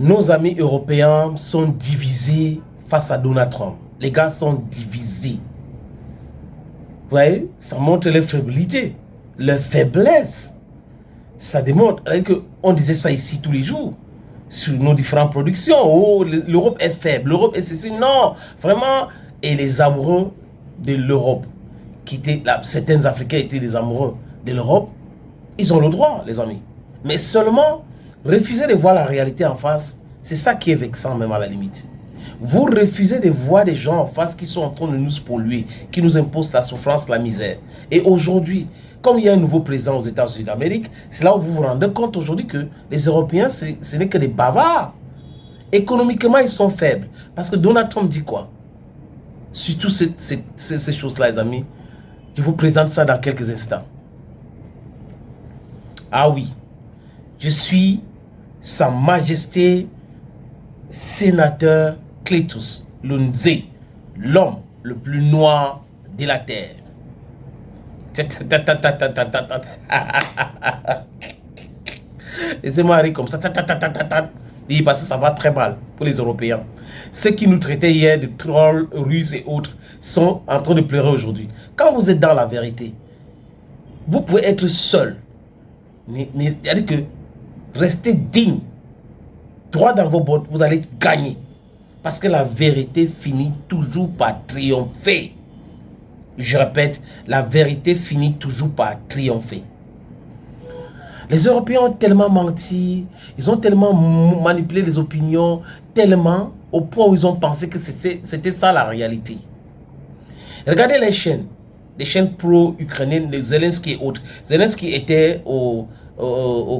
Nos amis européens sont divisés face à Donald Trump. Les gars sont divisés. Vous voyez, ça montre leur faiblesse. Leur faiblesse. Ça démontre qu'on disait ça ici tous les jours sur nos différentes productions. Oh, l'Europe est faible, l'Europe est ceci. Non, vraiment. Et les amoureux de l'Europe, certains Africains étaient des amoureux de l'Europe, ils ont le droit, les amis. Mais seulement, refuser de voir la réalité en face, c'est ça qui est vexant même à la limite. Vous refusez de voir des gens en face qui sont en train de nous polluer, qui nous imposent la souffrance, la misère. Et aujourd'hui, comme il y a un nouveau président aux États-Unis d'Amérique, c'est là où vous vous rendez compte aujourd'hui que les Européens, ce n'est que des bavards. Économiquement, ils sont faibles. Parce que Donald Trump dit quoi? Surtout ces choses-là, les amis. Je vous présente ça dans quelques instants. Ah oui, je suis Sa Majesté Sénateur Cletus Lunze, l'homme le plus noir de la terre. Laissez-moi rire comme ça. Et parce que ça va très mal pour les Européens. Ceux qui nous traitaient hier de trolls, russes et autres sont en train de pleurer aujourd'hui. Quand vous êtes dans la vérité, vous pouvez être seul. Mais c'est-à-dire que restez digne. Droit dans vos bottes, vous allez gagner. Parce que la vérité finit toujours par triompher. Je répète, la vérité finit toujours par triompher. Les Européens ont tellement menti, ils ont tellement manipulé les opinions, tellement au point où ils ont pensé que c'était ça la réalité. Regardez les chaînes pro-ukrainiennes, les Zelensky et autres. Zelensky était au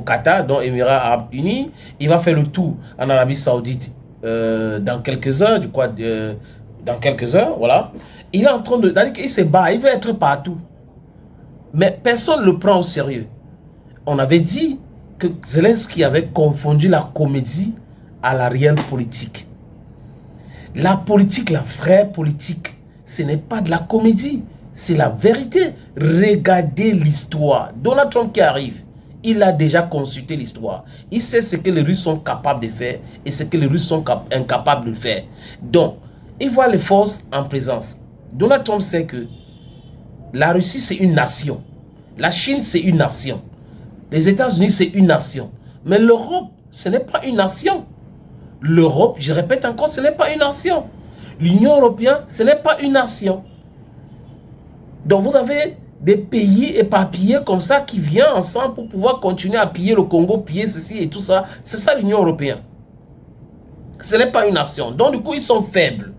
Qatar, dans les Émirats Arabes Unis. Il va faire le tour en Arabie Saoudite dans quelques heures, je crois, dans quelques heures, voilà. Il est en train de... Il se bat, il veut être partout. Mais personne ne le prend au sérieux. On avait dit que Zelensky avait confondu la comédie à la réelle politique. La politique, la vraie politique, ce n'est pas de la comédie, c'est la vérité. Regardez l'histoire. Donald Trump qui arrive, il a déjà consulté l'histoire. Il sait ce que les Russes sont capables de faire et ce que les Russes sont incapables de faire. Donc, il voit les forces en présence. Donald Trump sait que la Russie, c'est une nation. La Chine, c'est une nation. Les États-Unis, c'est une nation. Mais l'Europe, ce n'est pas une nation. L'Europe, je répète encore, ce n'est pas une nation. L'Union européenne, ce n'est pas une nation. Donc vous avez des pays éparpillés comme ça qui viennent ensemble pour pouvoir continuer à piller le Congo, piller ceci et tout ça. C'est ça l'Union européenne. Ce n'est pas une nation. Donc du coup, ils sont faibles.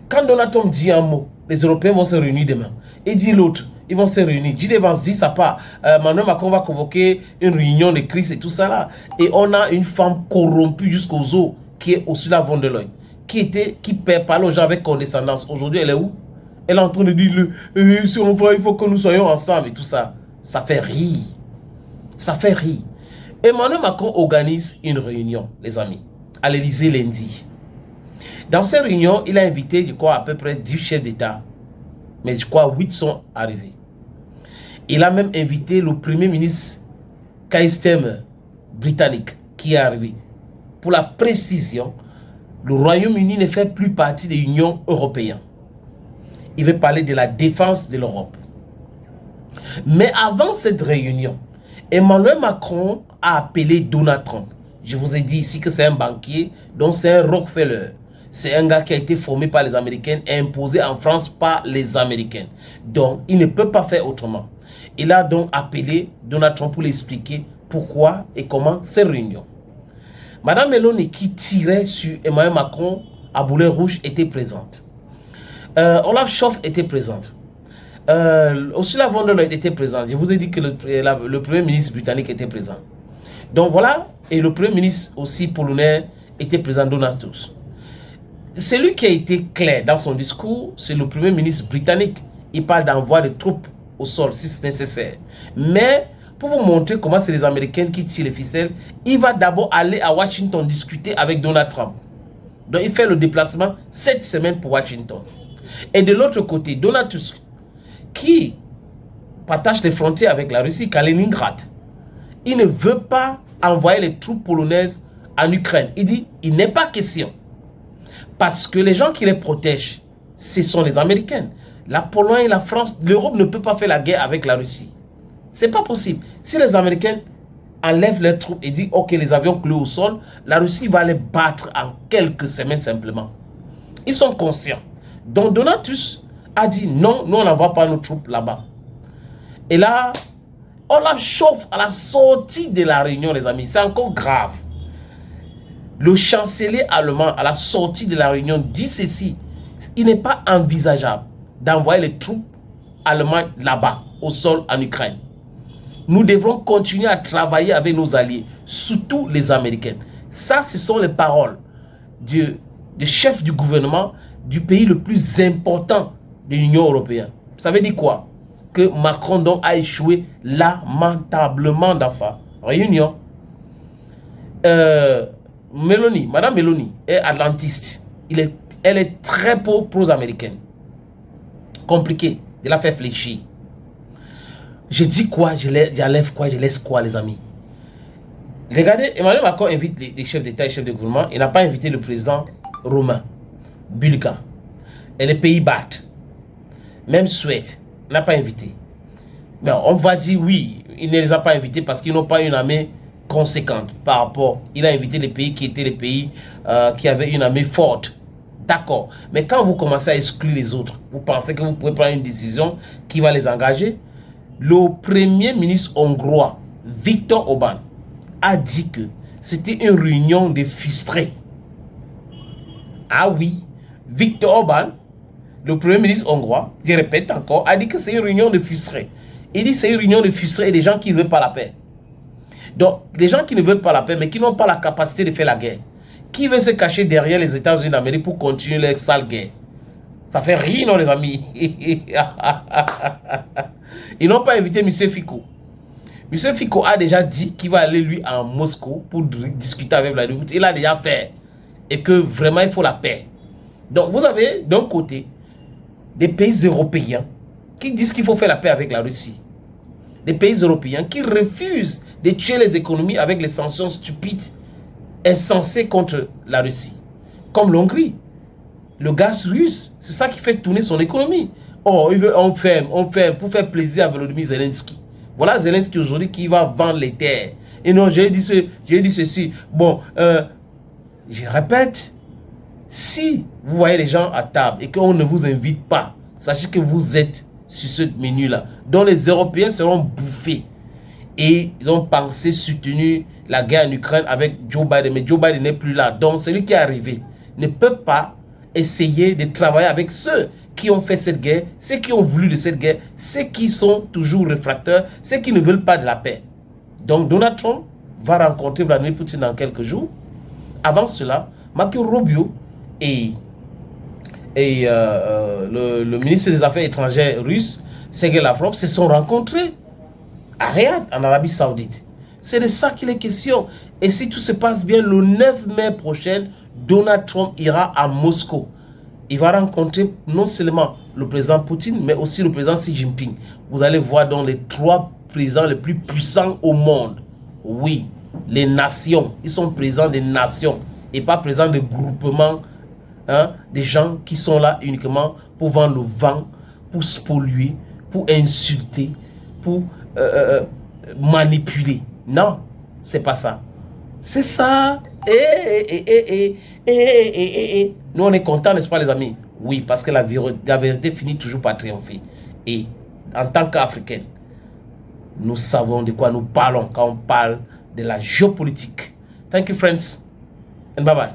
Quand Donald Trump dit un mot, les Européens vont se réunir demain. Et dit l'autre. Ils vont se réunir. J.D. Vance dit ça part. Emmanuel Macron va convoquer une réunion de crise et tout ça là. Et on a une femme corrompue jusqu'aux os qui est Ursula von der Leyen. Qui parle aux gens avec condescendance. Aujourd'hui, elle est où? Elle est en train de dire si on va, il faut que nous soyons ensemble et tout ça. Ça fait rire. Ça fait rire. Emmanuel Macron organise une réunion, les amis, à l'Élysée lundi. Dans cette réunion, il a invité, je crois, à peu près 10 chefs d'État. Mais je crois 8 sont arrivés. Il a même invité le premier ministre Keir Starmer britannique qui est arrivé. Pour la précision, le Royaume-Uni ne fait plus partie de l'Union européenne. Il veut parler de la défense de l'Europe. Mais avant cette réunion, Emmanuel Macron a appelé Donald Trump. Je vous ai dit ici que c'est un banquier, donc c'est un Rockefeller. C'est un gars qui a été formé par les Américains et imposé en France par les Américains. Donc, il ne peut pas faire autrement. Il a donc appelé Donald Trump pour lui expliquer pourquoi et comment ces réunions. Madame Meloni, qui tirait sur Emmanuel Macron à boulet rouge, était présente. Olaf Scholz était présente. Ursula von der Leyen était présente. Je vous ai dit que le premier ministre britannique était présent. Donc voilà, et le premier ministre aussi polonais était présent, Donald Tusk. Celui qui a été clair dans son discours, c'est le premier ministre britannique. Il parle d'envoi de troupes au sol si c'est nécessaire. Mais pour vous montrer comment c'est les Américains qui tirent les ficelles, il va d'abord aller à Washington discuter avec Donald Trump. Donc il fait le déplacement cette semaine pour Washington. Et de l'autre côté, Donald Tusk, qui partage les frontières avec la Russie, Kaliningrad, il ne veut pas envoyer les troupes polonaises en Ukraine. Il dit, il n'est pas question. Parce que les gens qui les protègent, ce sont les Américains. La Pologne, la France, l'Europe ne peut pas faire la guerre avec la Russie. C'est pas possible. Si les Américains enlèvent leurs troupes et disent, ok, les avions clouent au sol, la Russie va les battre en quelques semaines simplement. Ils sont conscients. Donc Donatus a dit, non, nous on n'envoie pas nos troupes là-bas. Et là, on la chauffe à la sortie de la réunion, les amis. C'est encore grave. Le chancelier allemand, à la sortie de la réunion, dit ceci. Il n'est pas envisageable d'envoyer les troupes allemandes là-bas, au sol en Ukraine. Nous devrons continuer à travailler avec nos alliés, surtout les Américains. Ça, ce sont les paroles du chef du gouvernement du pays le plus important de l'Union européenne. Ça veut dire quoi? Que Macron donc a échoué lamentablement dans sa réunion. Meloni, Madame Meloni est atlantiste. Elle est très pro-américaine. Compliqué. Elle a fait fléchir. Je dis quoi, j'enlève quoi, je laisse quoi, les amis. Regardez, Emmanuel Macron invite les chefs d'État et chefs de gouvernement. Il n'a pas invité le président romain, bulgare, et les Pays-Bas, même Suède, il n'a pas invité. Mais on va dire oui, il ne les a pas invités parce qu'ils n'ont pas une armée conséquente par rapport. Il a invité les pays qui étaient les pays qui avaient une armée forte. D'accord. Mais quand vous commencez à exclure les autres, vous pensez que vous pouvez prendre une décision qui va les engager? Le premier ministre hongrois, Viktor Orbán, a dit que c'était une réunion de frustrés. Ah oui, Viktor Orbán, le premier ministre hongrois, je répète encore, a dit que c'est une réunion de frustrés. Il dit que c'est une réunion de frustrés et des gens qui ne veulent pas la paix. Donc, les gens qui ne veulent pas la paix, mais qui n'ont pas la capacité de faire la guerre. Qui veut se cacher derrière les États-Unis d'Amérique pour continuer leur sale guerre? Ça fait rire, non, les amis? Ils n'ont pas invité M. Fico. M. Fico a déjà dit qu'il va aller, lui, en Moscou pour discuter avec Vladimir Poutine. Il a déjà fait. Et que vraiment, il faut la paix. Donc, vous avez, d'un côté, des pays européens qui disent qu'il faut faire la paix avec la Russie. Des pays européens qui refusent de tuer les économies avec les sanctions stupides, insensées contre la Russie. Comme l'Hongrie. Le gaz russe, c'est ça qui fait tourner son économie. Oh, on ferme pour faire plaisir à Volodymyr Zelensky. Voilà Zelensky aujourd'hui qui va vendre les terres. Et non, j'ai dit ceci. Bon, je répète, si vous voyez les gens à table et qu'on ne vous invite pas, sachez que vous êtes sur ce menu-là, dont les Européens seront bouffés. Et ils ont pensé soutenir la guerre en Ukraine avec Joe Biden. Mais Joe Biden n'est plus là. Donc, celui qui est arrivé ne peut pas essayer de travailler avec ceux qui ont fait cette guerre, ceux qui ont voulu de cette guerre, ceux qui sont toujours réfractaires, ceux qui ne veulent pas de la paix. Donc, Donald Trump va rencontrer Vladimir Poutine dans quelques jours. Avant cela, Marco Rubio et le ministre des Affaires étrangères russe, Sergei Lavrov, se sont rencontrés à Riyad, en Arabie Saoudite. C'est de ça qu'il est question. Et si tout se passe bien, le 9 mai prochain, Donald Trump ira à Moscou. Il va rencontrer non seulement le président Poutine, mais aussi le président Xi Jinping. Vous allez voir dans les 3 présidents les plus puissants au monde. Oui, les nations. Ils sont présidents des nations et pas présidents de groupements, hein, des gens qui sont là uniquement pour vendre le vent, pour spolier, pour insulter, pour manipuler. Non, c'est pas ça. C'est ça. Nous, on est contents, n'est-ce pas, les amis? Oui, parce que la vérité finit toujours par triompher. Et en tant qu'Africains, nous savons de quoi nous parlons quand on parle de la géopolitique. Thank you, friends, and bye-bye.